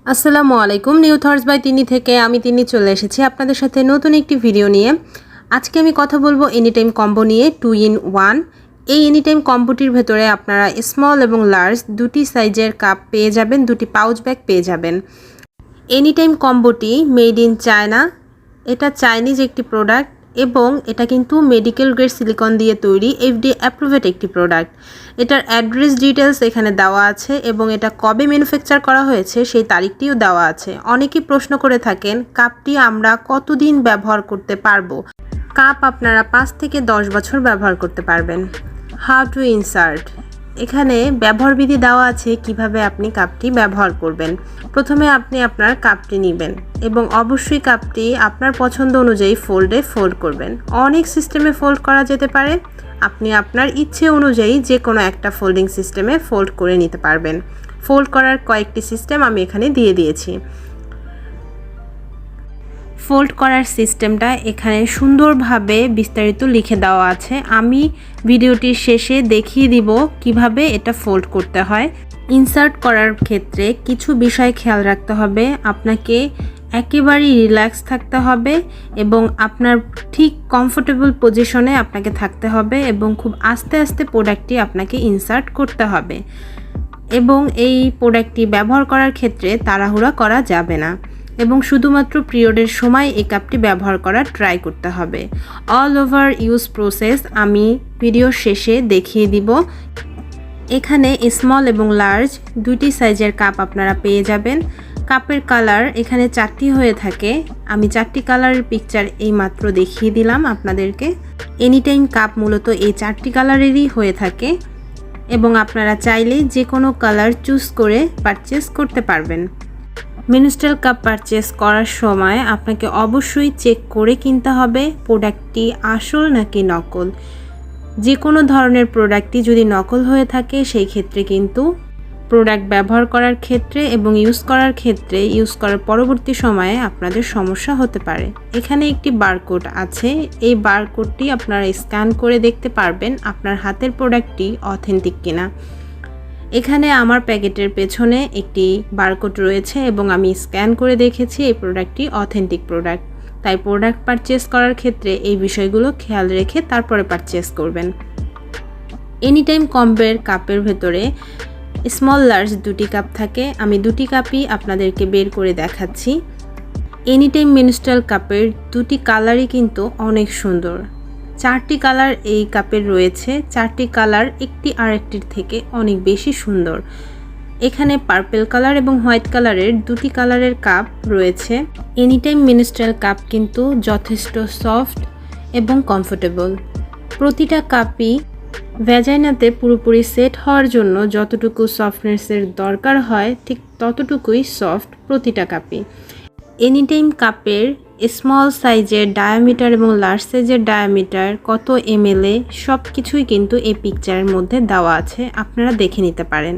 আসসালামু আলাইকুম। New thoughts by তিনি থেকে আমি তিনি চলে এসেছি আপনাদের সাথে নতুন একটি ভিডিও নিয়ে। আজকে আমি কথা বলবো এনি টাইম কম্বো নিয়ে 2 in 1। এই এনি টাইম কম্বোটির ভেতরে আপনারা স্মল এবং লার্জ দুটি সাইজের কাপ পেয়ে যাবেন, দুটি পাউচ ব্যাগ পেয়ে যাবেন। এনি টাইম কম্বোটি মেড ইন চায়না, এটা চাইনিজ একটি প্রোডাক্ট এবং এটা কিন্তু মেডিকেল গ্রেড সিলিকন দিয়ে তৈরি, FDA অ্যাপ্রুভড একটি প্রোডাক্ট। এটার অ্যাড্রেস ডিটেলস এখানে দেওয়া আছে এবং এটা কবে ম্যানুফ্যাকচার করা হয়েছে সেই তারিখটিও দেওয়া আছে। অনেকেই প্রশ্ন করে থাকেন কাপটি আমরা কতদিন ব্যবহার করতে পারবো। কাপ আপনারা 5 থেকে 10 বছর ব্যবহার করতে পারবেন। হাউ টু ইনসার্ট, এখানে ব্যবহার বিধি দেওয়া আছে কিভাবে আপনি কাপটি ব্যবহার করবেন। প্রথমে আপনি আপনার কাপটি নেবেন এবং অবশ্যই কাপটি আপনার পছন্দ অনুযায়ী ফোল্ড করবেন। অনেক সিস্টেমে ফোল্ড করা যেতে পারে, আপনি আপনার ইচ্ছে অনুযায়ী যে কোনো একটা ফোল্ডিং সিস্টেমে ফোল্ড করে নিতে পারবেন। ফোল্ড করার কয়েকটি সিস্টেম আমি এখানে দিয়ে দিয়েছি। ফোল্ড করার সিস্টেমটা এখানে সুন্দরভাবে বিস্তারিত লিখে দেওয়া আছে। আমি ভিডিওটির শেষে দেখিয়ে দিব কিভাবে এটা ফোল্ড করতে হয়। ইনসার্ট করার ক্ষেত্রে কিছু বিষয় খেয়াল রাখতে হবে। আপনাকে একেবারেই রিল্যাক্স থাকতে হবে এবং আপনার ঠিক কমফোর্টেবল পজিশনে আপনাকে থাকতে হবে এবং খুব আস্তে আস্তে প্রোডাক্টটি আপনাকে ইনসার্ট করতে হবে এবং এই প্রোডাক্টটি ব্যবহার করার ক্ষেত্রে তাড়াহুড়া করা যাবে না এবং শুধুমাত্র পিরিয়ডের সময় এই কাপটি ব্যবহার করার ট্রাই করতে হবে। অল ওভার ইউজ প্রসেস আমি ভিডিওর শেষে দেখিয়ে দিব। এখানে স্মল এবং লার্জ দুটি সাইজের কাপ আপনারা পেয়ে যাবেন। কাপের কালার এখানে 4টি হয়ে থাকে। আমি 4টি কালারের পিকচার এই মাত্র দেখিয়ে দিলাম আপনাদেরকে। এনি টাইম কাপ মূলত এই 4টি কালারেরই হয়ে থাকে এবং আপনারা চাইলে যে কোনো কালার চুজ করে পারচেস করতে পারবেন। মেনস্ট্রুয়াল কাপ পারচেস করার সময় আপনাকে অবশ্যই চেক করে কিনতে হবে প্রোডাক্টটি আসল নাকি নকল। যে কোনো ধরনের প্রোডাক্টই যদি নকল হয়ে থাকে সেই ক্ষেত্রে কিন্তু প্রোডাক্ট ব্যবহার করার ক্ষেত্রে এবং ইউজ করার পরবর্তী সময়ে আপনাদের সমস্যা হতে পারে। এখানে একটি বারকোড আছে, এই বারকোডটি আপনারা স্ক্যান করে দেখতে পারবেন আপনার হাতের প্রোডাক্টটি অথেন্টিক কিনা। এখানে আমার প্যাকেটের পেছনে একটি বারকোড রয়েছে এবং আমি স্ক্যান করে দেখেছি এই প্রোডাক্টটি অথেন্টিক প্রোডাক্ট। তাই প্রোডাক্ট পারচেস করার ক্ষেত্রে এই বিষয়গুলো খেয়াল রেখে তারপরে পারচেস করবেন। এনি টাইম কম্বোর কাপের ভেতরে স্মল লার্জ দুটি কাপ থাকে। আমি দুটি কাপই আপনাদেরকে বের করে দেখাচ্ছি। এনি টাইম মেনস্ট্রুয়াল কাপের দুটি কালারই কিন্তু অনেক সুন্দর। 4টি কালার এই কাপের রয়েছে। 4টি কালার একটি আরেকটির থেকে অনেক বেশি সুন্দর। এখানে পার্পল কালার এবং হোয়াইট কালারের দুটি কালারের কাপ রয়েছে। এনি টাইম মেনস্ট্রুয়াল কাপ কিন্তু যথেষ্ট সফট এবং কমফোর্টেবল। প্রতিটা কাপই ভ্যাজাইনাতে পুরোপুরি সেট হওয়ার জন্য যতটুকু সফটনেসের দরকার হয় ঠিক ততটুকুই সফট প্রতিটা কাপই। এনি টাইম কাপের স্মল সাইজের ডায়ামিটার এবং লার্জ সাইজের ডায়ামিটার কত ml সব কিছুই কিন্তু এই পিকচারের মধ্যে দেওয়া আছে, আপনারা দেখে নিতে পারেন।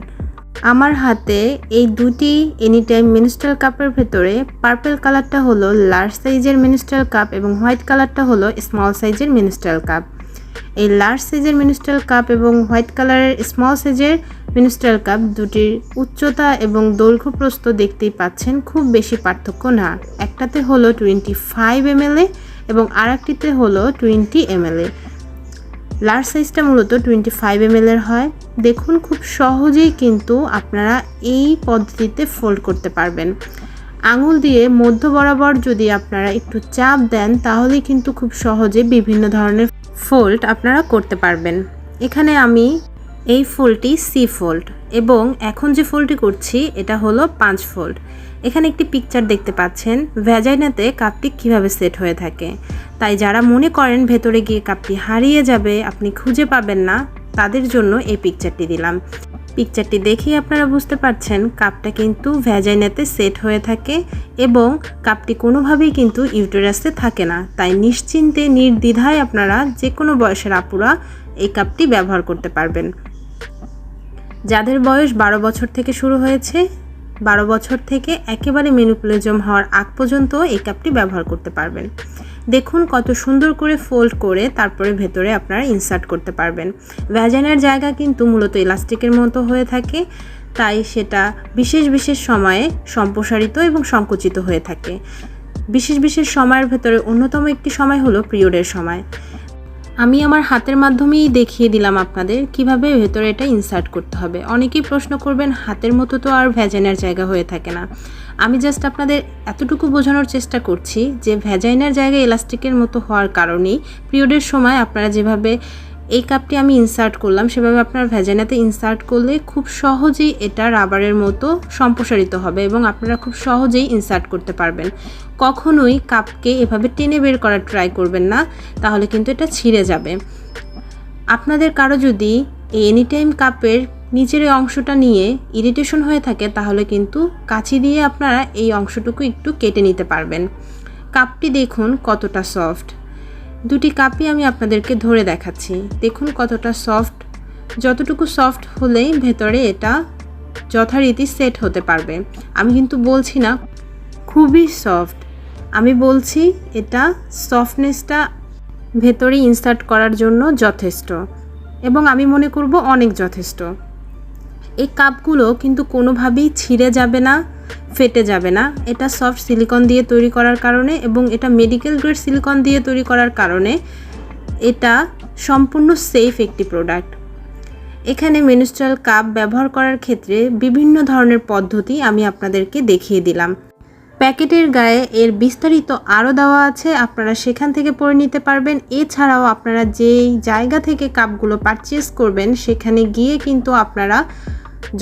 আমার হাতে এই দুটি এনি টাইম মেনস্ট্রুয়াল কাপের ভেতরে পার্পল কালারটা হলো লার্জ সাইজের মেনস্ট্রুয়াল কাপ এবং হোয়াইট কালারটা হলো স্মল সাইজের মেনস্ট্রুয়াল কাপ। এই লার্জ সাইজের মেনস্ট্রুয়াল কাপ এবং হোয়াইট কালারের স্মল সাইজের মেনস্ট্রুয়াল কাপ দুটির উচ্চতা এবং দৈর্ঘ্য প্রস্থ দেখতেই পাচ্ছেন, খুব বেশি পার্থক্য না। একটাতে হলো 25 ml এবং আরেকটিতে হলো 20 ml। লার্জ সাইজটা মূলত 25 ml হয়। দেখুন খুব সহজেই কিন্তু আপনারা এই পদ্ধতিতে ফোল্ড করতে পারবেন। আঙুল দিয়ে মধ্য বরাবর যদি আপনারা একটু চাপ দেন তাহলে কিন্তু খুব সহজে বিভিন্ন ধরনের ফোল্ড আপনারা করতে পারবেন। এখানে আমি এই ফোল্ডটি সি ফোল্ড এবং এখন যে ফোল্ডটি করছি এটা হলো 5 ফোল্ড। এখানে একটি পিকচার দেখতে পাচ্ছেন ভ্যাজাইনাতে কাপটি কিভাবে সেট হয়ে থাকে। তাই যারা মনে করেন ভেতরে গিয়ে কাপটি হারিয়ে যাবে, আপনি খুঁজে পাবেন না, তাদের জন্য এই পিকচারটি দিলাম। পিকচারটি দেখেই আপনারা বুঝতে পারছেন কাপটা কিন্তু ভ্যাজাইনাতে সেট হয়ে থাকে এবং কাপটি কোনোভাবেই কিন্তু ইউটেরাসে থাকে না। তাই নিশ্চিন্তে নির্দ্বিধায় আপনারা যে কোনো বয়সের আপুরা এই কাপটি ব্যবহার করতে পারবেন। যাদের বয়স 12 বছর থেকে শুরু হয়েছে, 12 বছর থেকে একেবারে মেনোপলিজম হওয়ার আগ পর্যন্ত এই কাপটি ব্যবহার করতে পারবেন। দেখুন কত সুন্দর করে ফোল্ড করে তারপরে ভেতরে আপনারা ইনসার্ট করতে পারবেন। ভ্যাজাইনার জায়গা কিন্তু মূলত ইলাস্টিকের মতো হয়ে থাকে, তাই সেটা বিশেষ বিশেষ সময়ে সম্প্রসারিত এবং সংকুচিত হয়ে থাকে। বিশেষ বিশেষ সময়ের ভেতরে অন্যতম একটি সময় হলো পিরিয়ডের সময়। আমি আমার হাতের মাধ্যমেই দেখিয়ে দিলাম আপনাদের কিভাবে ভেতরে এটা ইনসার্ট করতে হবে। অনেকেই প্রশ্ন করবেন হাতের মতো তো আর ভ্যাজাইনার জায়গা হয়ে থাকে না। আমি জাস্ট আপনাদের এতটুকু বোঝানোর চেষ্টা করছি যে ভ্যাজাইনার জায়গায় ইলাস্টিকের মতো হওয়ার কারণেই পিরিয়ডের সময় আপনারা যেভাবে এই কাপটি আমি ইনসার্ট করলাম সেভাবে আপনার ভ্যাজাইনাতে ইনসার্ট করলে খুব সহজেই এটা রাবারের মতো সম্প্রসারিত হবে এবং আপনারা খুব সহজেই ইনসার্ট করতে পারবেন। কখনোই কাপকে এভাবে টেনে বের করার ট্রাই করবেন না, তাহলে কিন্তু এটা ছিঁড়ে যাবে। আপনাদের কারো যদি এনি টাইম কাপের নিচের এই অংশটা নিয়ে ইরিটেশন হয়ে থাকে তাহলে কিন্তু কাঁচি দিয়ে আপনারা এই অংশটুকু একটু কেটে নিতে পারবেন। কাপটি দেখুন কতটা সফট। দুটি কাপই আমি আপনাদেরকে ধরে দেখাচ্ছি, দেখুন কতটা সফট। যতটুকু সফট হলেই ভেতরে এটা যথারীতি সেট হতে পারবে। আমি কিন্তু বলছি না খুবই সফট, আমি বলছি এটা সফটনেসটা ভেতরে ইনসার্ট করার জন্য যথেষ্ট এবং আমি মনে করব অনেক যথেষ্ট। এই কাপগুলো কিন্তু কোনোভাবেই ছিঁড়ে যাবে না, ফেটে যাবে না। এটা সফট সিলিকন দিয়ে তৈরি করার কারণে এবং এটা মেডিকেল গ্রেড সিলিকন দিয়ে তৈরি করার কারণে এটা সম্পূর্ণ সেফ একটি প্রোডাক্ট। এখানে মেনস্ট্রুয়াল কাপ ব্যবহার করার ক্ষেত্রে বিভিন্ন ধরনের পদ্ধতি আমি আপনাদেরকে দেখিয়ে দিলাম। প্যাকেটের গায়ে এর বিস্তারিত আরও দেওয়া আছে, আপনারা সেখান থেকে পড়ে নিতে পারবেন। এছাড়াও আপনারা যেই জায়গা থেকে কাপগুলো পারচেস করবেন সেখানে গিয়ে কিন্তু আপনারা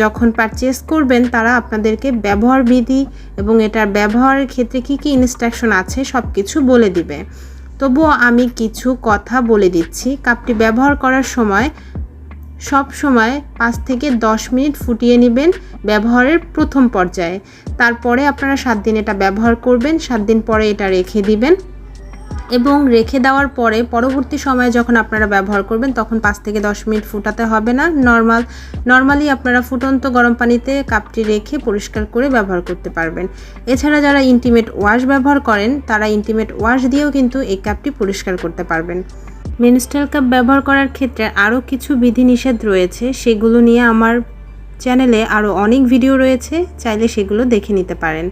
যখন পারচেস করবেন তারা আপনাদেরকে ব্যবহার বিধি এবং এটার ব্যবহারের ক্ষেত্রে কি কি ইনস্ট্রাকশন আছে সব কিছু বলে দিবে। তবুও আমি কিছু কথা বলে দিচ্ছি। কাপটি ব্যবহার করার সময় সব সময় 5 থেকে 10 মিনিট ফুটিয়ে নেবেন ব্যবহারের প্রথম পর্যায়ে। তারপরে আপনারা 7 দিন এটা ব্যবহার করবেন, 7 দিন পরে এটা রেখে দিবেন এবং রেখে দেওয়ার পরে পরবর্তী সময়ে যখন আপনারা ব্যবহার করবেন তখন 5 থেকে 10 মিনিট ফুটাতে হবে না। নর্মালি আপনারা ফুটন্ত গরম পানিতে কাপটি রেখে পরিষ্কার করে ব্যবহার করতে পারবেন। এছাড়া যারা ইন্টিমেট ওয়াশ ব্যবহার করেন তারা ইন্টিমেট ওয়াশ দিয়েও কিন্তু এই কাপটি পরিষ্কার করতে পারবেন। মেনস্ট্রুয়াল কাপ ব্যবহার করার ক্ষেত্রে আরও কিছু বিধিনিষেধ রয়েছে, সেগুলো নিয়ে আমার চ্যানেলে আরও অনেক ভিডিও রয়েছে, চাইলে সেগুলো দেখে নিতে পারেন।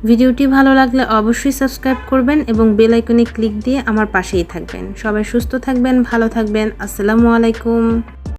ভিডিওটি ভালো লাগলে অবশ্যই সাবস্ক্রাইব করবেন এবং বেল আইকনে ক্লিক দিয়ে আমার পাশেই থাকবেন। সবাই সুস্থ থাকবেন, ভালো থাকবেন। আসসালামু আলাইকুম।